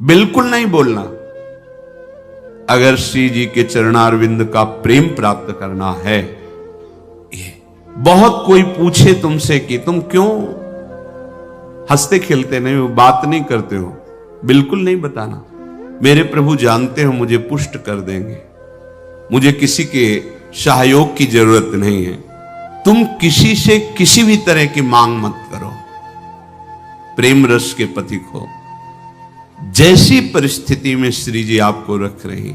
बिल्कुल नहीं बोलना। अगर श्री जी के चरणारविंद का प्रेम प्राप्त करना है, ये बहुत कोई पूछे तुमसे कि तुम क्यों हंसते खेलते नहीं हो, बात नहीं करते हो, बिल्कुल नहीं बताना। मेरे प्रभु जानते हो मुझे पुष्ट कर देंगे, मुझे किसी के सहयोग की जरूरत नहीं है। तुम किसी से किसी भी तरह की मांग मत करो, प्रेम रस के पथिक हो। जैसी परिस्थिति में श्री जी आपको रख रही,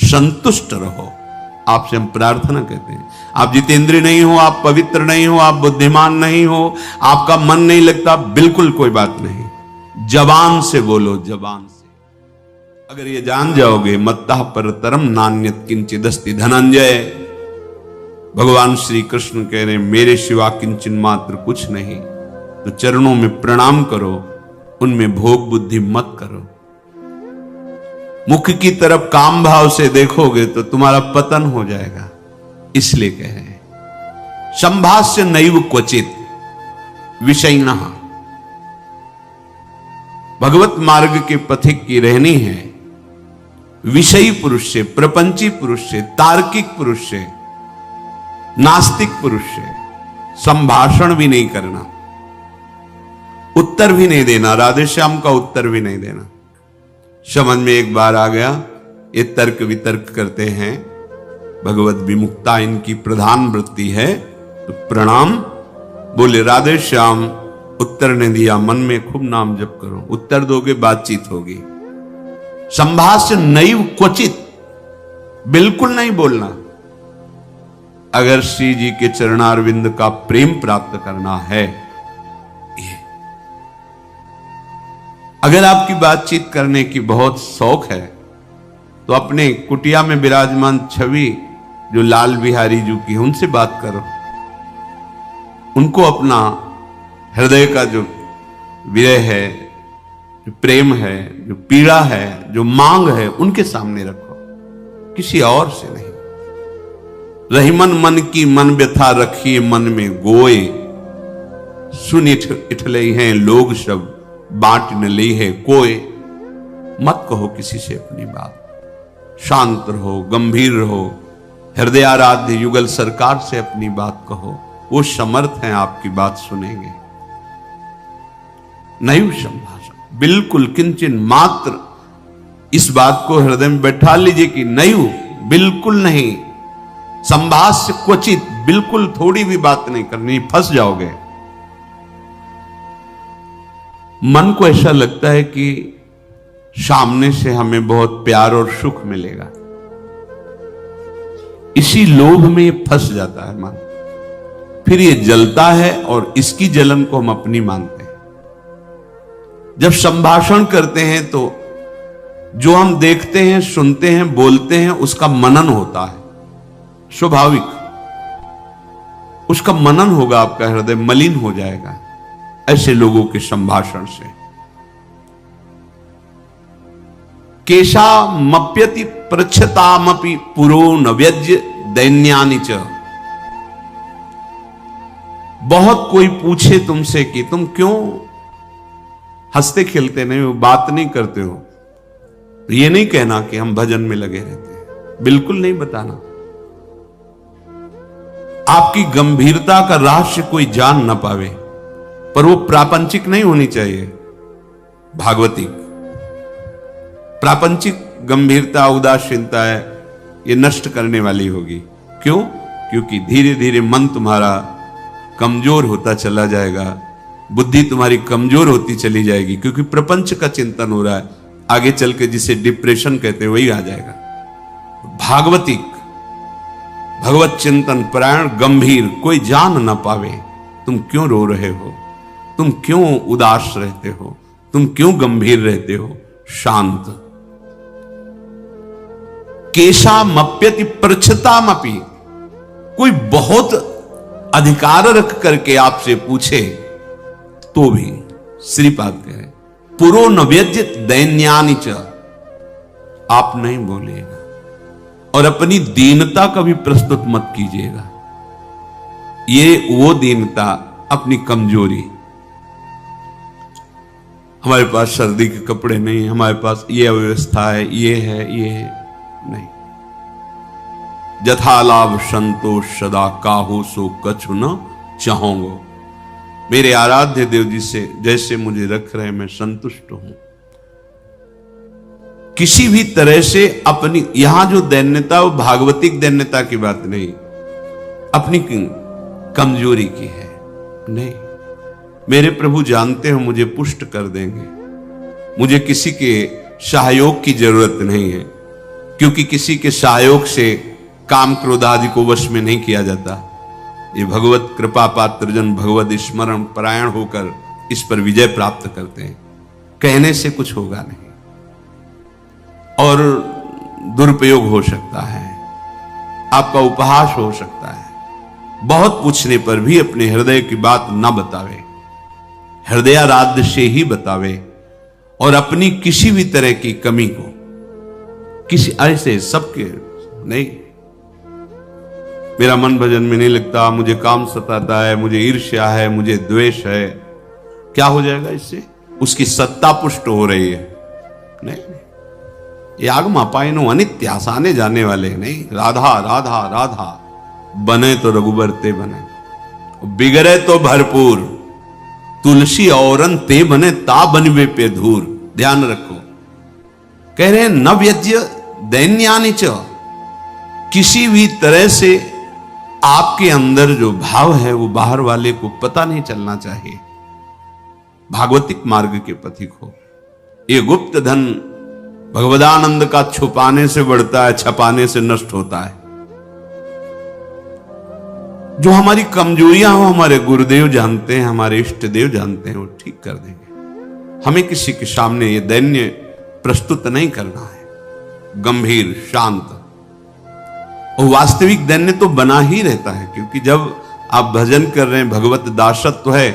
संतुष्ट रहो। आपसे हम प्रार्थना करते हैं, आप जितेंद्रिय नहीं हो, आप पवित्र नहीं हो, आप बुद्धिमान नहीं हो, आपका मन नहीं लगता, बिल्कुल कोई बात नहीं। जबान से बोलो, जबान से। अगर ये जान जाओगे, मत्तः परतरम नान्यत् किंचिदस्ति धनंजय, भगवान श्री कृष्ण कह रहे मेरे सिवा किंचन मात्र कुछ नहीं, तो चरणों में प्रणाम करो, उनमें भोग बुद्धि मत करो। मुख की तरफ काम भाव से देखोगे तो तुम्हारा पतन हो जाएगा। इसलिए कह रहे हैं संभाष्य नैव क्वचित विषयिणः। भगवत मार्ग के पथिक की रहनी है विषयी पुरुष से, प्रपंची पुरुष से, तार्किक पुरुष से, नास्तिक पुरुष से संभाषण भी नहीं करना, उत्तर भी नहीं देना, राधे श्याम का उत्तर भी नहीं देना। समझ में एक बार आ गया, ये तर्क वितर्क करते हैं, भगवत विमुक्ता इनकी प्रधान वृत्ति है, तो प्रणाम बोले राधे श्याम, उत्तर ने दिया, मन में खूब नाम जप करो, उत्तर दोगे बातचीत होगी। संभाष्य नैव क्वचित, बिल्कुल नहीं बोलना। अगर श्री जी के चरणारविंद का प्रेम प्राप्त करना है, अगर आपकी बातचीत करने की बहुत शौक है, तो अपने कुटिया में विराजमान छवि जो लाल बिहारी जी की, उनसे बात करो। उनको अपना हृदय का जो विरह है, जो प्रेम है, जो पीड़ा है, जो मांग है, उनके सामने रखो, किसी और से नहीं। रही मन की मन व्यथा रखिए मन में गोए, सुन इठले हैं लोग सब बांट न ली है कोई। मत कहो किसी से अपनी बात, शांत रहो, गंभीर रहो, हृदय आराध्य युगल सरकार से अपनी बात कहो, वो समर्थ हैं आपकी बात सुनेंगे। नहीं संभाषण, बिल्कुल किंचन मात्र इस बात को हृदय में बैठा लीजिए कि नहीं, बिल्कुल नहीं। संभाष्य क्वचित, बिल्कुल थोड़ी भी बात नहीं करनी, फंस जाओगे। मन को ऐसा लगता है कि सामने से हमें बहुत प्यार और सुख मिलेगा, इसी लोभ में ये फंस जाता है मन, फिर ये जलता है और इसकी जलन को हम अपनी मानते हैं। जब संभाषण करते हैं तो जो हम देखते हैं, सुनते हैं, बोलते हैं, उसका मनन होता है, स्वाभाविक उसका मनन होगा, आपका हृदय मलिन हो जाएगा ऐसे लोगों के संभाषण से। केशा मप्यति पृच्छतामपि पुरो नव्यज्य दैन्यानि च। बहुत कोई पूछे तुमसे कि तुम क्यों हंसते खेलते नहीं हो, बात नहीं करते हो, तो ये नहीं कहना कि हम भजन में लगे रहते हैं, बिल्कुल नहीं बताना। आपकी गंभीरता का रहस्य कोई जान ना पावे, पर वो प्रापंचिक नहीं होनी चाहिए, भागवतिक। प्रापंचिक गंभीरता, उदासीनता है, ये नष्ट करने वाली होगी। क्यों? क्योंकि धीरे धीरे मन तुम्हारा कमजोर होता चला जाएगा, बुद्धि तुम्हारी कमजोर होती चली जाएगी, क्योंकि प्रपंच का चिंतन हो रहा है। आगे चल के जिसे डिप्रेशन कहते हैं वही आ जाएगा। भागवतिक, भगवत चिंतन परायण, गंभीर, कोई जान ना पावे तुम क्यों रो रहे हो, तुम क्यों उदास रहते हो, तुम क्यों गंभीर रहते हो, शांत। केशा मप्यति पृच्छतामपि, कोई बहुत अधिकार रख करके आपसे पूछे तो भी श्रीपाद कहे पुरो नव्यज्य दैन्यानि च, आप नहीं बोलिएगा और अपनी दीनता का भी प्रस्तुत मत कीजिएगा। ये वो दीनता, अपनी कमजोरी। हमारे पास सर्दी के कपड़े नहीं, हमारे पास ये अव्यवस्था है, ये है नहीं। जथा लाभ संतोष सदा काहू सो कछु न चाहूंगो। मेरे आराध्य देव जी से जैसे मुझे रख रहे मैं संतुष्ट हूं। किसी भी तरह से अपनी, यहां जो दैन्यता वो भागवतिक दैन्यता की बात नहीं, अपनी कमजोरी की है नहीं। मेरे प्रभु जानते हो मुझे पुष्ट कर देंगे, मुझे किसी के सहयोग की जरूरत नहीं है, क्योंकि किसी के सहयोग से काम क्रोध आदि को वश में नहीं किया जाता। ये भगवत कृपा पात्र जन भगवत स्मरण परायण होकर इस पर विजय प्राप्त करते हैं। कहने से कुछ होगा नहीं और दुरुपयोग हो सकता है, आपका उपहास हो सकता है। बहुत पूछने पर भी अपने हृदय की बात न बतावे, हृदयाराध्य से ही बतावे, और अपनी किसी भी तरह की कमी को किसी ऐसे सबके नहीं, मेरा मन भजन में नहीं लगता, मुझे काम सताता है, मुझे ईर्ष्या है, मुझे द्वेष है, क्या हो जाएगा इससे? उसकी सत्ता पुष्ट हो रही है नहीं। ये आगमा पाइनो अनित्य आसाने जाने वाले नहीं। राधा राधा राधा बने तो रघुबर ते बने, बिगड़े तो भरपूर, तुलसी औरन ते बने ता बनवे पे धूर। ध्यान रखो, कह रहे हैं न व्यज्य दैन्यानि च, किसी भी तरह से आपके अंदर जो भाव है वो बाहर वाले को पता नहीं चलना चाहिए। भागवतिक मार्ग के पथिक हो। ये गुप्त धन भगवदानंद का छुपाने से बढ़ता है, छपाने से नष्ट होता है। जो हमारी कमजोरियां हो हमारे गुरुदेव जानते हैं, हमारे इष्ट देव जानते हैं, वो ठीक कर देंगे। हमें किसी के सामने ये दैन्य प्रस्तुत नहीं करना है, गंभीर शांत। और वास्तविक दैन्य तो बना ही रहता है, क्योंकि जब आप भजन कर रहे हैं, भगवत दासत्व है,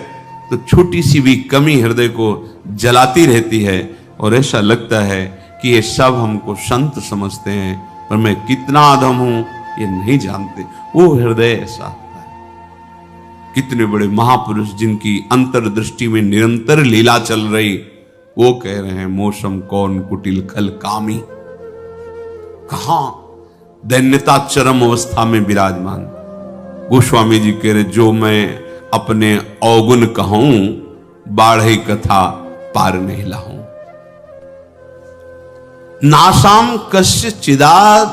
तो छोटी सी भी कमी हृदय को जलाती रहती है और ऐसा लगता है कि ये सब हमको संत समझते हैं और मैं कितना अधम हूं ये नहीं जानते। वो हृदय ऐसा होता है। कितने बड़े महापुरुष जिनकी अंतर्दृष्टि में निरंतर लीला चल रही, वो कह रहे हैं मौसम कौन कुटिल खल कामी। कहां दैन्यता चरम अवस्था में विराजमान। गोस्वामी जी कह रहे जो मैं अपने अवगुण कहूं, बाढ़े कथा पार नहीं लाऊं। नासाम कस्य चिदाद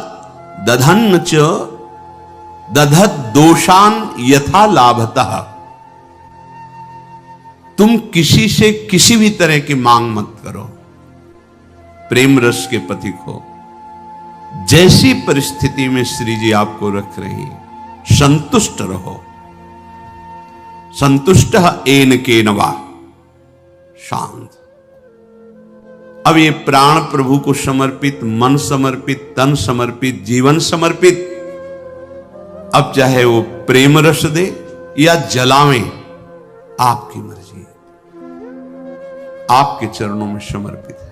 दधन्न च दधत दोषान यथा लाभतः। तुम किसी से किसी भी तरह की मांग मत करो, प्रेम रस के पथिक हो। जैसी परिस्थिति में श्री जी आपको रख रही, संतुष्ट रहो। संतुष्ट एन के नवा, शांत। अब ये प्राण प्रभु को समर्पित, मन समर्पित, तन समर्पित, जीवन समर्पित। अब चाहे वो प्रेम रस दे या जलावे, आपकी मर्जी, आपके चरणों में समर्पित है।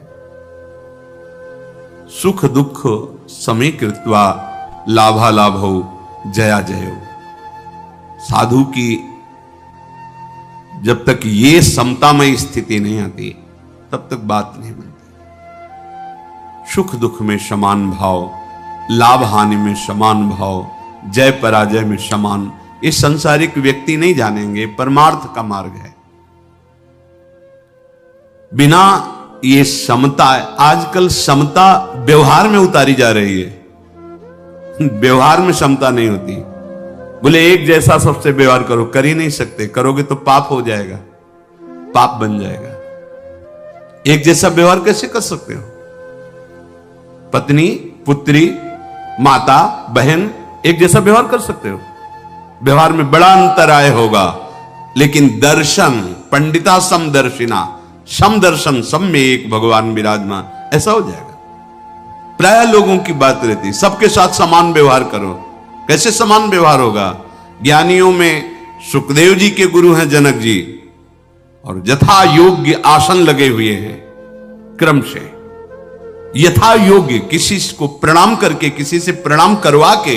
सुख दुख समय कृत्वा लाभा लाभो जया जयो। साधु की जब तक ये समतामय स्थिति नहीं आती तब तक बात नहीं बनती। सुख दुख में समान भाव, लाभ हानि में समान भाव, जय पराजय में समान, ये संसारिक व्यक्ति नहीं जानेंगे। परमार्थ का मार्ग है। बिना ये समता, आजकल समता व्यवहार में उतारी जा रही है। व्यवहार में समता नहीं होती। बोले एक जैसा सबसे व्यवहार करो, कर ही नहीं सकते। करोगे तो पाप हो जाएगा, पाप बन जाएगा। एक जैसा व्यवहार कैसे कर सकते हो? पत्नी, पुत्री, माता, बहन एक जैसा व्यवहार कर सकते हो? व्यवहार में बड़ा अंतराय होगा, लेकिन दर्शन, पंडिता समदर्शिना, समदर्शन, सब में एक भगवान विराजमान, ऐसा हो जाएगा। प्राय लोगों की बात रहती, सबके साथ समान व्यवहार करो। कैसे समान व्यवहार होगा? ज्ञानियों में सुखदेव जी के गुरु हैं जनक जी, और यथा योग्य आसन लगे हुए हैं। क्रम से यथा योग्य, किसी को प्रणाम करके, किसी से प्रणाम करवा के,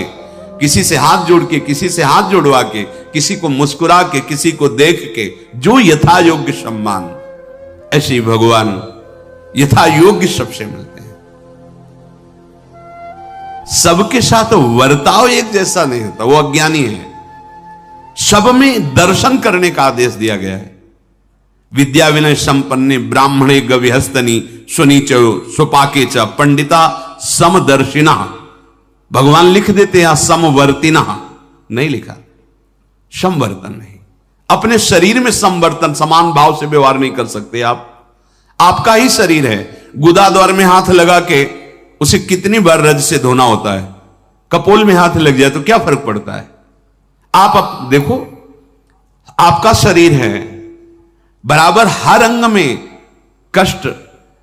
किसी से हाथ जोड़ के, किसी से हाथ जोड़वा के, किसी को मुस्कुरा के, किसी को देख के, जो यथा योग्य सम्मान, ऐसे ही भगवान यथा योग्य सबसे मिलते हैं। सबके साथ वर्ताव एक जैसा नहीं होता, वो अज्ञानी है। सब में दर्शन करने का आदेश दिया गया है। विद्या विनय संपन्ने ब्राह्मणे गविहस्तनी सुनीच सुपाके च पंडिता समदर्शिना। भगवान लिख देते हैं समवर्तिना, नहीं लिखा समवर्तन नहीं। अपने शरीर में समवर्तन, समान भाव से व्यवहार नहीं कर सकते आप। आपका ही शरीर है, गुदा द्वार में हाथ लगा के उसे कितनी बार रज से धोना होता है। कपोल में हाथ लग जाए तो क्या फर्क पड़ता है। आप देखो, आपका शरीर है, बराबर हर अंग में कष्ट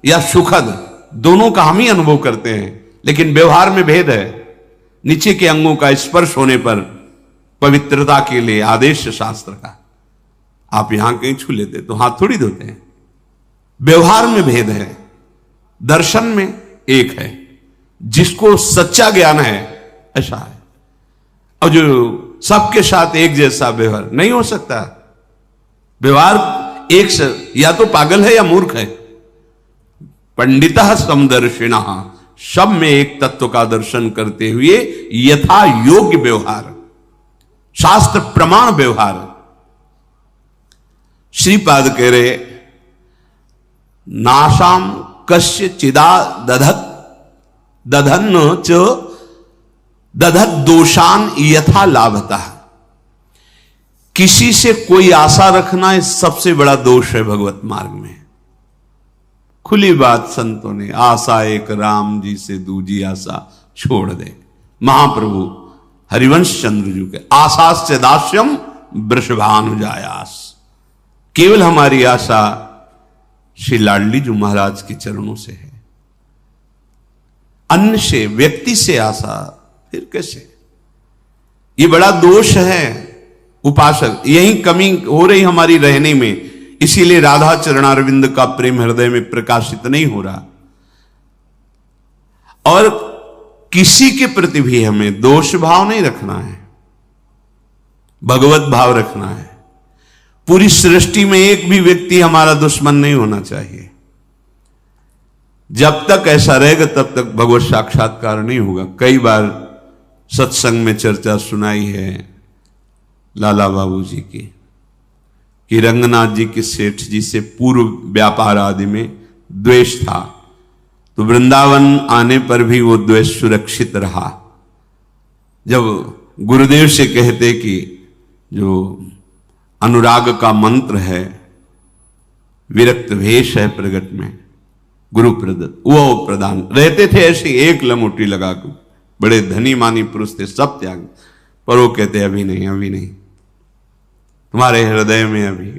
या सुखद दोनों का हम ही अनुभव करते हैं, लेकिन व्यवहार में भेद है। नीचे के अंगों का स्पर्श होने पर पवित्रता के लिए आदेश शास्त्र का, आप यहां कहीं छू लेते तो हाथ थोड़ी धोते हैं। व्यवहार में भेद है, दर्शन में एक है। जिसको सच्चा ज्ञान है ऐसा है, और जो सबके साथ एक जैसा व्यवहार नहीं हो सकता। व्यवहार एक से या तो पागल है या मूर्ख है। पंडिता समदर्शिना, सब में एक तत्व का दर्शन करते हुए यथा योग्य व्यवहार, शास्त्र प्रमाण व्यवहार। श्रीपाद कह रहे नाशाम कस्य चिदा दधत दधन च दधत दोषान यथा लाभता। किसी से कोई आशा रखना इस सबसे बड़ा दोष है भगवत मार्ग में। खुली बात संतों ने, आशा एक राम जी से दूजी आशा छोड़ दे। महाप्रभु हरिवंश चंद्र जी के आशास्य दास्यम वृषभानुजायास। केवल हमारी आशा श्री लाडली जी महाराज के चरणों से है। अन्य से, व्यक्ति से आशा फिर कैसे? ये बड़ा दोष है उपासक। यही कमी हो रही हमारी रहने में, इसीलिए राधा चरणारविंद का प्रेम हृदय में प्रकाशित नहीं हो रहा। और किसी के प्रति भी हमें दोष भाव नहीं रखना है, भगवत भाव रखना है। पूरी सृष्टि में एक भी व्यक्ति हमारा दुश्मन नहीं होना चाहिए। जब तक ऐसा रहेगा तब तक भगवत साक्षात्कार नहीं होगा। कई बार सत्संग में चर्चा सुनाई है लाला बाबू जी की, कि रंगनाथ जी के सेठ जी से पूर्व व्यापार आदि में द्वेष था, तो वृंदावन आने पर भी वो द्वेष सुरक्षित रहा। जब गुरुदेव से कहते कि जो अनुराग का मंत्र है, विरक्त भेष है प्रगट में गुरु प्रदत्त, वो प्रदान रहते थे ऐसे एक लमोटी लगा कर। बड़े धनी मानी पुरुष थे, सब त्याग, पर वो कहते अभी नहीं, अभी नहीं, तुम्हारे हृदय में अभी।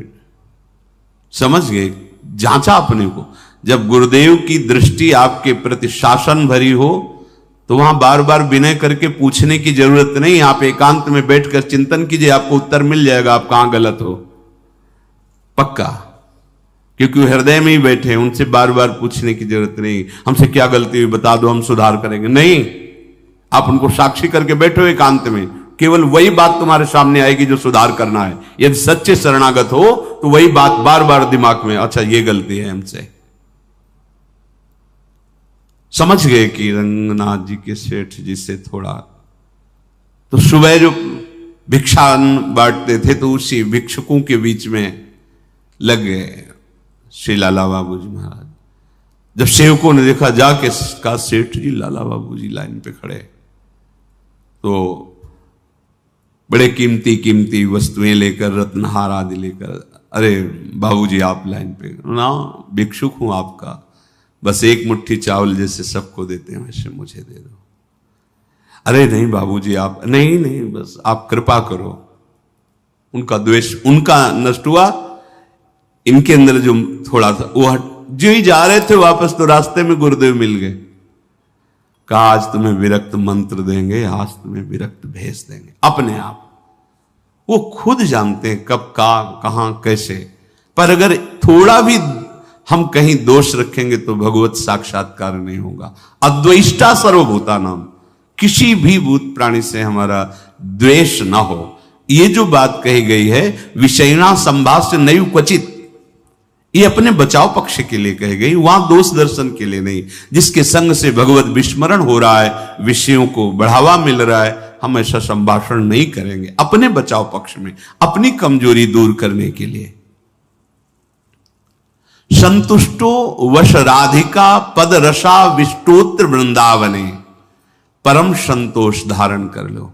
समझ गए, जांचा अपने को। जब गुरुदेव की दृष्टि आपके प्रति शासन भरी हो तो वहां बार बार विनय करके पूछने की जरूरत नहीं। आप एकांत में बैठकर चिंतन कीजिए, आपको उत्तर मिल जाएगा आप कहां गलत हो, पक्का। क्योंकि वो हृदय में ही बैठे हैं, उनसे बार बार पूछने की जरूरत नहीं। हमसे क्या गलती हुई बता दो, हम सुधार करेंगे। नहीं, आप उनको साक्षी करके बैठो एकांत में, केवल वही बात तुम्हारे सामने आएगी जो सुधार करना है। यदि सच्चे शरणागत हो तो वही बात बार बार दिमाग में, अच्छा ये गलती है हमसे। समझ गए कि रंगनाथ जी के सेठ जी से थोड़ा, तो सुबह जो भिक्षा बांटते थे तो उसी भिक्षुकों के बीच में लग गए श्री लाला बाबू जी महाराज। जब सेवकों ने देखा जाके का सेठ जी लाला बाबू जी लाइन पे खड़े, तो बड़े कीमती कीमती वस्तुएं लेकर, रत्नहार आदि लेकर, अरे बाबूजी आप लाइन पे ना, भिक्षुक हूं आपका, बस एक मुट्ठी चावल जैसे सबको देते हैं वैसे मुझे दे दो। अरे नहीं बाबूजी आप, नहीं नहीं, बस आप कृपा करो। उनका द्वेष उनका नष्ट हुआ, इनके अंदर जो थोड़ा था वो हट। जो ही जा रहे थे वापस तो रास्ते में गुरुदेव मिल गए। कहा आज तुम्हें विरक्त मंत्र देंगे, आज तुम्हें विरक्त भेज देंगे। अपने आप वो खुद जानते हैं कब कहां कैसे। पर अगर थोड़ा भी हम कहीं दोष रखेंगे तो भगवत साक्षात्कार नहीं होगा। अद्वेष्टा सर्वभूता नाम, किसी भी भूत प्राणी से हमारा द्वेष ना हो। ये जो बात कही गई है, विषयना संभाष्य नैव क्वचित, ये अपने बचाव पक्ष के लिए कह गई, वहां दोष दर्शन के लिए नहीं। जिसके संग से भगवत विस्मरण हो रहा है, विषयों को बढ़ावा मिल रहा है, हम ऐसा संभाषण नहीं करेंगे, अपने बचाव पक्ष में, अपनी कमजोरी दूर करने के लिए। संतुष्टो वश राधिका पद रसा विष्टोत्र वृंदावने, परम संतोष धारण कर लो।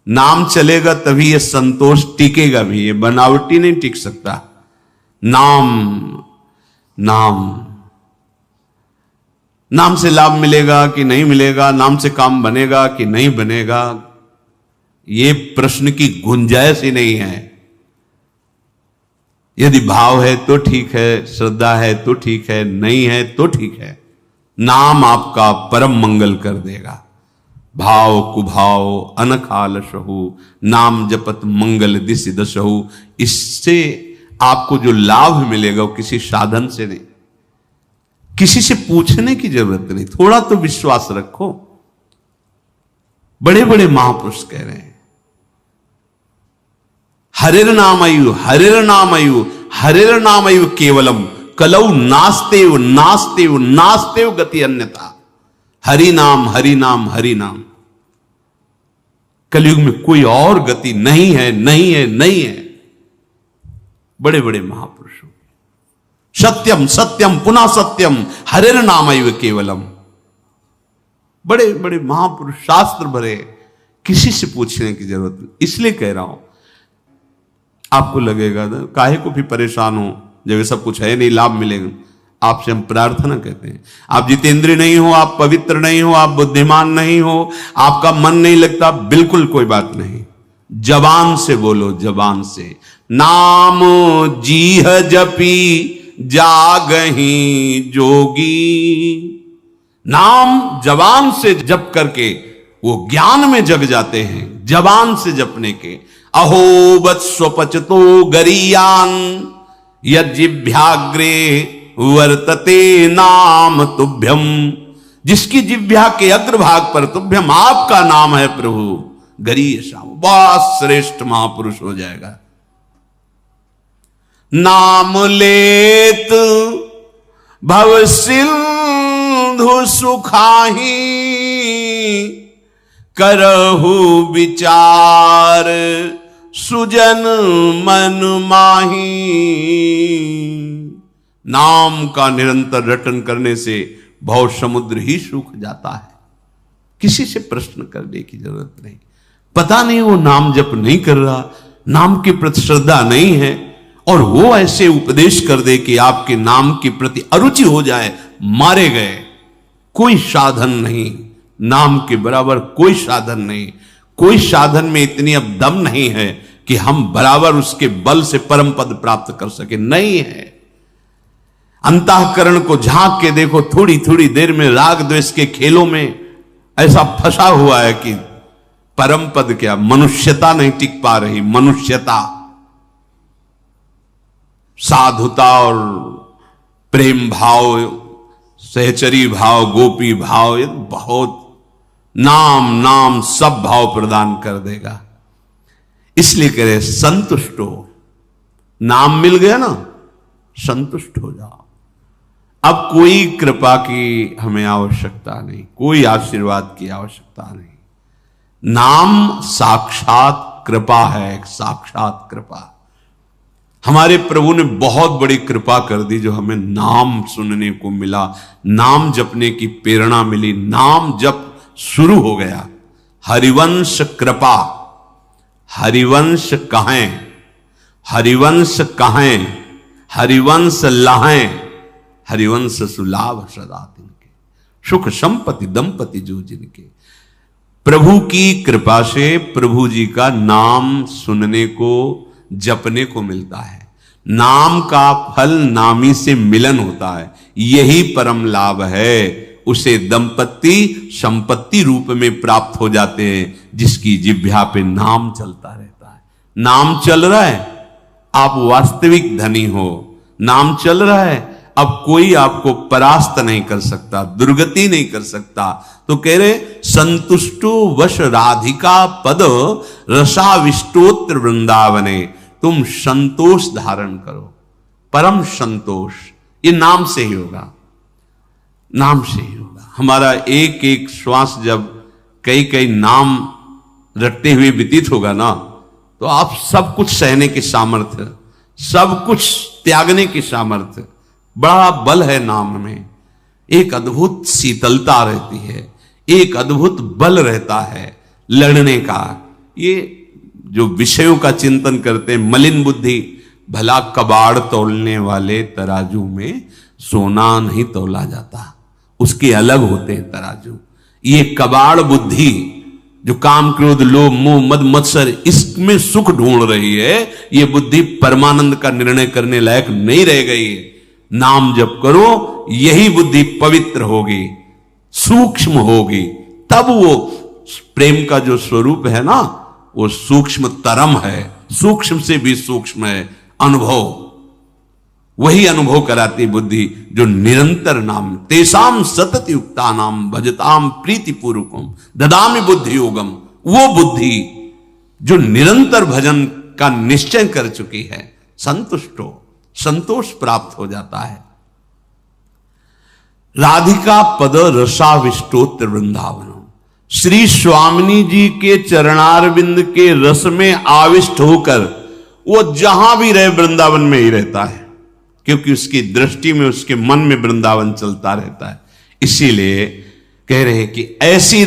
नाम चलेगा तभी ये संतोष टिकेगा भी, ये बनावटी नहीं टिक सकता। नाम नाम नाम से लाभ मिलेगा कि नहीं मिलेगा, नाम से काम बनेगा कि नहीं बनेगा, ये प्रश्न की गुंजाइश ही नहीं है। यदि भाव है तो ठीक है, श्रद्धा है तो ठीक है, नहीं है तो ठीक है। नाम आपका परम मंगल कर देगा। भाव कुभाव अनखाल सहु, नाम जपत मंगल दिस दसहु। इससे आपको जो लाभ मिलेगा वो किसी साधन से नहीं, किसी से पूछने की जरूरत नहीं। थोड़ा तो विश्वास रखो। बड़े बड़े महापुरुष कह रहे हैं, हरिर नामयु हरिर नामयु हरिर नामयु केवलम कलौ नास्तेव नास्तेव नास्तेव गति अन्यथा। हरि नाम हरि नाम हरि नाम। कलयुग में कोई और गति नहीं है, नहीं है, नहीं है। बड़े बड़े महापुरुषों, सत्यम सत्यम पुनः सत्यम हरिर नामैव केवलम। बड़े बड़े महापुरुष, शास्त्र भरे, किसी से पूछने की जरूरत नहीं। इसलिए कह रहा हूं, आपको लगेगा ना काहे को भी परेशान हो जब ये सब कुछ है नहीं, लाभ मिलेगा। आपसे हम प्रार्थना कहते हैं, आप जितेंद्रिय नहीं हो, आप पवित्र नहीं हो, आप बुद्धिमान नहीं हो, आपका मन नहीं लगता, बिल्कुल कोई बात नहीं। जबान से बोलो, जबान से। नाम जीह जपी जागही जोगी। नाम जबान से जप करके वो ज्ञान में जग जाते हैं, जबान से जपने के। अहो वत्स्वपचतो गरीयान यज्जिभ्याग्रे वर्तते नाम तुभ्यम। जिसकी जिह्वा के अग्रभाग पर तुभ्यम आपका नाम है प्रभु, गरीय श्याम, बहुत श्रेष्ठ महापुरुष हो जाएगा। नाम लेत भव सिंधु सुखाही, करहु विचार सुजन मन माही। नाम का निरंतर रटन करने से भव समुद्र ही सूख जाता है। किसी से प्रश्न करने की जरूरत नहीं। पता नहीं वो नाम जप नहीं कर रहा, नाम के प्रति श्रद्धा नहीं है, और वो ऐसे उपदेश कर दे कि आपके नाम के प्रति अरुचि हो जाए, मारे गए। कोई साधन नहीं, नाम के बराबर कोई साधन नहीं। कोई साधन में इतनी अब दम नहीं है कि हम बराबर उसके बल से परम पद प्राप्त कर सके, नहीं है। अंतःकरण को झांक के देखो, थोड़ी थोड़ी देर में राग द्वेष के खेलों में ऐसा फंसा हुआ है कि परम पद क्या, मनुष्यता नहीं टिक पा रही। मनुष्यता, साधुता और प्रेम भाव, सहचरी भाव, गोपी भाव, ये बहुत नाम नाम सब भाव प्रदान कर देगा। इसलिए कह रहे संतुष्ट हो। नाम मिल गया ना, संतुष्ट हो जाओ। अब कोई कृपा की हमें आवश्यकता नहीं, कोई आशीर्वाद की आवश्यकता नहीं। नाम साक्षात कृपा है, एक साक्षात कृपा। हमारे प्रभु ने बहुत बड़ी कृपा कर दी जो हमें नाम सुनने को मिला, नाम जपने की प्रेरणा मिली, नाम जप शुरू हो गया। हरिवंश कृपा, हरिवंश कहें, हरिवंश कहें, हरिवंश लहें, हरिवंश सुलाभ सदा तिनके, सुख संपत्ति दंपति जो जिनके। प्रभु की कृपा से प्रभु जी का नाम सुनने को, जपने को मिलता है। नाम का फल नामी से मिलन होता है, यही परम लाभ है। उसे दंपति संपत्ति रूप में प्राप्त हो जाते हैं जिसकी जिह्वा पे नाम चलता रहता है। नाम चल रहा है, आप वास्तविक धनी हो। नाम चल रहा है, अब कोई आपको परास्त नहीं कर सकता, दुर्गति नहीं कर सकता। तो कह रहे संतुष्टो वश राधिका पद रसाविष्टोत्र वृंदावने। तुम संतोष धारण करो। परम संतोष, ये नाम से ही होगा, नाम से ही होगा। हमारा एक एक श्वास जब कई कई नाम रटते हुए व्यतीत होगा ना, तो आप सब कुछ सहने के सामर्थ्य, सब कुछ त्यागने की सामर्थ्य, बड़ा बल है नाम में। एक अद्भुत शीतलता रहती है, एक अद्भुत बल रहता है लड़ने का। ये जो विषयों का चिंतन करते हैं, मलिन बुद्धि, भला कबाड़ तोलने वाले तराजू में सोना नहीं तोला जाता, उसके अलग होते हैं तराजू। ये कबाड़ बुद्धि जो काम क्रोध लोभ मोह मद मत्सर इसमें सुख ढूंढ रही है, ये बुद्धि परमानंद का निर्णय करने लायक नहीं रह गई है। नाम जप करो, यही बुद्धि पवित्र होगी, सूक्ष्म होगी, तब वो प्रेम का जो स्वरूप है ना, वो सूक्ष्म तरम है, सूक्ष्म से भी सूक्ष्म है अनुभव। वही अनुभव कराती बुद्धि जो निरंतर नाम, तेसाम सतत युक्ता नाम भजताम प्रीति पूर्वकम ददामि बुद्धि योगम। वो बुद्धि जो निरंतर भजन का निश्चय कर चुकी है, संतुष्टो, संतोष प्राप्त हो जाता है। राधिका पद रसाविष्टोत्र वृंदावन, श्री स्वामिनी जी के चरणारविंद के रस में आविष्ट होकर वो जहां भी रहे वृंदावन में ही रहता है, क्योंकि उसकी दृष्टि में, उसके मन में वृंदावन चलता रहता है। इसीलिए कह रहे हैं कि ऐसी